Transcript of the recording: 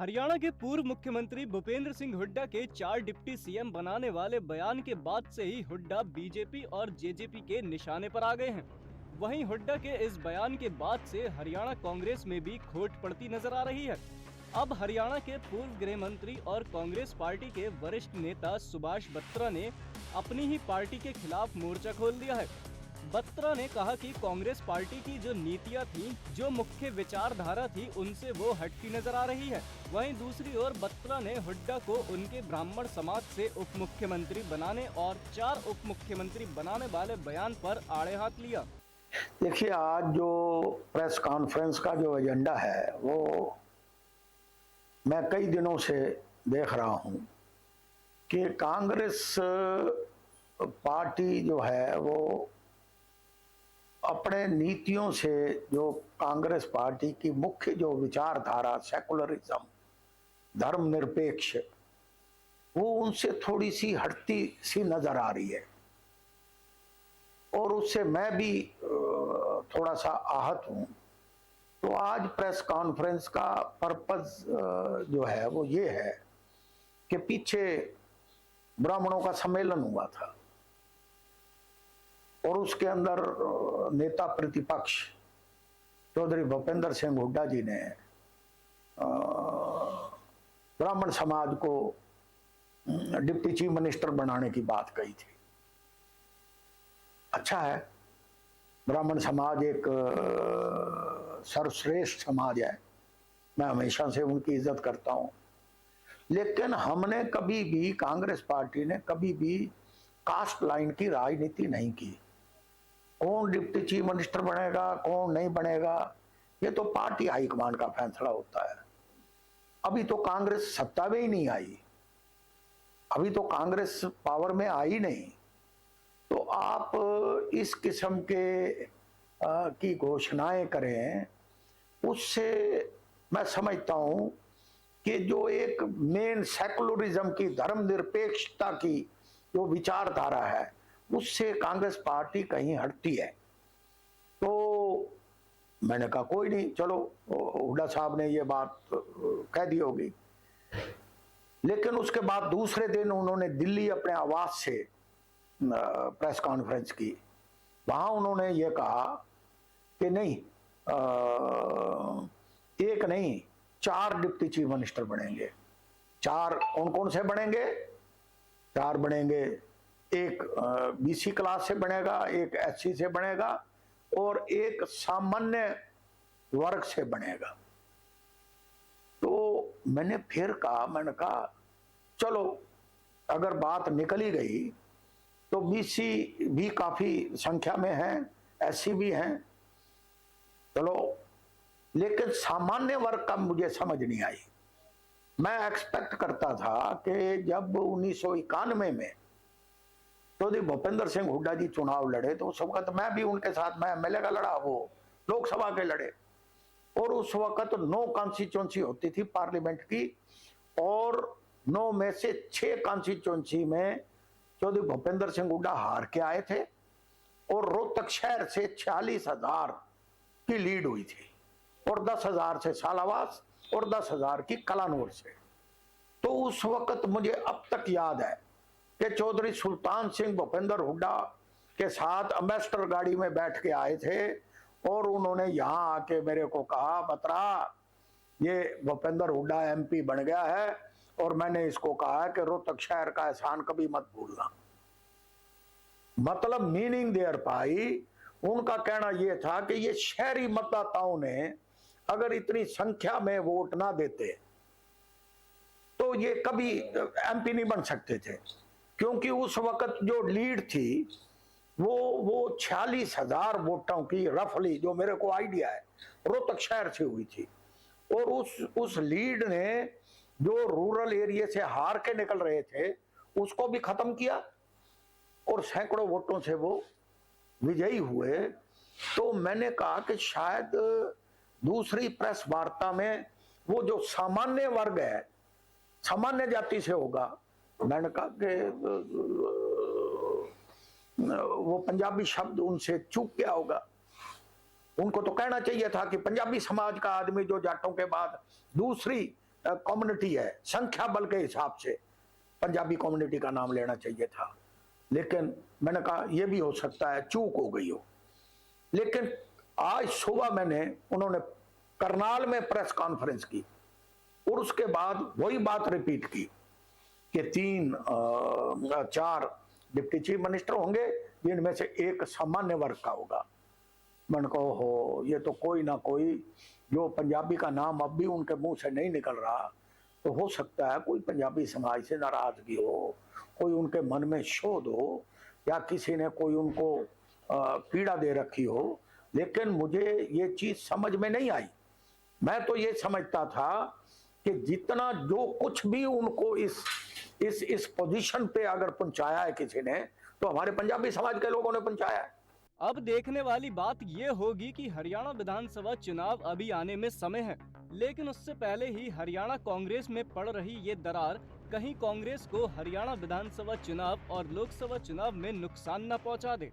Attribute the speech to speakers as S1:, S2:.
S1: हरियाणा के पूर्व मुख्यमंत्री भूपेंद्र सिंह हुड्डा के 4 डिप्टी सीएम बनाने वाले बयान के बाद से ही हुड्डा बीजेपी और जेजेपी के निशाने पर आ गए हैं। वहीं हुड्डा के इस बयान के बाद से हरियाणा कांग्रेस में भी खोट पड़ती नजर आ रही है। अब हरियाणा के पूर्व गृह मंत्री और कांग्रेस पार्टी के वरिष्ठ नेता सुभाष बत्रा ने अपनी ही पार्टी के खिलाफ मोर्चा खोल दिया है। बत्रा ने कहा कि कांग्रेस पार्टी की जो नीतियां थी, जो मुख्य विचारधारा थी, उनसे वो हटती नजर आ रही है। वहीं दूसरी ओर बत्रा ने हुड्डा को उनके ब्राह्मण समाज से उप मुख्यमंत्री बनाने और 4 उप मुख्यमंत्री बनाने वाले बयान पर आड़े हाथ लिया।
S2: देखिए, आज जो प्रेस कॉन्फ्रेंस का जो एजेंडा है वो मैं कई दिनों से देख रहा हूं कि कांग्रेस पार्टी जो है वो अपने नीतियों से, जो कांग्रेस पार्टी की मुख्य जो विचारधारा सेकुलरिज्म, धर्मनिरपेक्ष, वो उनसे थोड़ी सी हटती सी नजर आ रही है। और उससे मैं भी थोड़ा सा आहत हूं। तो आज प्रेस कॉन्फ्रेंस का पर्पस जो है वो ये है कि पीछे ब्राह्मणों का सम्मेलन हुआ था और उसके अंदर नेता प्रतिपक्ष चौधरी भूपेंद्र सिंह हुड्डा जी ने ब्राह्मण समाज को डिप्टी चीफ मिनिस्टर बनाने की बात कही थी। अच्छा है, ब्राह्मण समाज एक सर्वश्रेष्ठ समाज है, मैं हमेशा से उनकी इज्जत करता हूं। लेकिन हमने कभी भी, कांग्रेस पार्टी ने कभी भी कास्ट लाइन की राजनीति नहीं की। कौन डिप्टी चीफ मिनिस्टर बनेगा, कौन नहीं बनेगा, ये तो पार्टी हाईकमान का फैसला होता है। अभी तो कांग्रेस सत्ता में ही नहीं आई, अभी तो कांग्रेस पावर में आई नहीं, तो आप इस किस्म के की घोषणाएं करें, उससे मैं समझता हूं कि जो एक मेन सेकुलरिज्म की, धर्मनिरपेक्षता की जो विचारधारा है, उससे कांग्रेस पार्टी कहीं हटती है। तो मैंने कहा कोई नहीं, चलो हुड्डा साहब ने ये बात कह दी होगी। लेकिन उसके बाद दूसरे दिन उन्होंने दिल्ली अपने आवास से प्रेस कॉन्फ्रेंस की। वहां उन्होंने ये कहा कि नहीं, एक नहीं 4 डिप्टी चीफ मिनिस्टर बनेंगे। 4 कौन कौन से बनेंगे? 4 बनेंगे। एक बीसी क्लास से बनेगा, एक एससी से बनेगा और एक सामान्य वर्ग से बनेगा। तो मैंने फिर कहा, मैंने कहा चलो अगर बात निकल ही गई तो बीसी भी काफी संख्या में है, एससी भी हैं, चलो। लेकिन सामान्य वर्ग का मुझे समझ नहीं आई। मैं एक्सपेक्ट करता था कि जब 1991 में चौधरी भूपेंद्र सिंह हुड्डा जी चुनाव लड़े तो उस वक्त मैं भी उनके साथ, मैं एमएलए का लड़ा, वो लोकसभा के लड़े, और उस वक्त 9 कॉन्स्टिट्यूंसी होती थी पार्लियामेंट की, और 9 में से 6 कॉन्स्टिट्यूंसी में चौधरी भूपेंद्र सिंह हुड्डा हार के आए थे और रोहतक शहर से 46,000 की लीड हुई थी, और 10,000 से सालावास और 10,000 की कलानौर से। तो उस वक्त मुझे अब तक याद है कि चौधरी सुल्तान सिंह भूपेंद्र हुड्डा के साथ अम्बेसडर गाड़ी में बैठ के आए थे और उन्होंने यहां आके मेरे को कहा, बत्रा ये भूपेंद्र हुड्डा एमपी बन गया है और मैंने इसको कहा है कि रोहतक शहर का एहसान कभी मत भूलना। मतलब मीनिंग देयर पाई। उनका कहना यह था कि ये शहरी मतदाताओं ने अगर इतनी संख्या में वोट ना देते तो ये कभी एमपी नहीं बन सकते थे, क्योंकि उस वक्त जो लीड थी वो 46,000 वोटों की रफली, जो मेरे को आइडिया है, रोहतक शहर से हुई थी। और उस लीड ने जो रूरल एरिया से हार के निकल रहे थे उसको भी खत्म किया और सैकड़ों वोटों से वो विजयी हुए। तो मैंने कहा कि शायद दूसरी प्रेस वार्ता में वो जो सामान्य वर्ग है, सामान्य जाति से होगा। मैंने कहा कि वो पंजाबी शब्द उनसे चूक गया होगा। उनको तो कहना चाहिए था कि पंजाबी समाज का आदमी जो जाटों के बाद दूसरी कम्युनिटी है, संख्या बल के हिसाब से पंजाबी कम्युनिटी का नाम लेना चाहिए था, लेकिन मैंने कहा यह भी हो सकता है चूक हो गई हो। लेकिन आज सुबह उन्होंने करनाल में प्रेस कॉन्फ्रेंस की और उसके बाद वही बात रिपीट की कि 4 डिप्टी चीफ मिनिस्टर होंगे, जिनमें से एक सामान्य वर्ग का होगा। मैंने कहा हो, ये तो कोई ना कोई जो पंजाबी का नाम अब भी उनके मुंह से नहीं निकल रहा, तो हो सकता है कोई पंजाबी समाज से नाराजगी हो, कोई उनके मन में शोध हो, या किसी ने कोई उनको पीड़ा दे रखी हो। लेकिन मुझे ये चीज समझ में नहीं आई। मैं तो ये समझता था कि जितना जो कुछ भी उनको इस पोजीशन पे अगर पहुंचाया है किसी ने, तो हमारे पंजाबी समाज के लोगों ने पहुंचाया है।
S1: अब देखने वाली बात ये होगी कि हरियाणा विधानसभा चुनाव अभी आने में समय है, लेकिन उससे पहले ही हरियाणा कांग्रेस में पड़ रही ये दरार कहीं कांग्रेस को हरियाणा विधानसभा चुनाव और लोकसभा चुनाव में नुकसान न पहुंचा दे।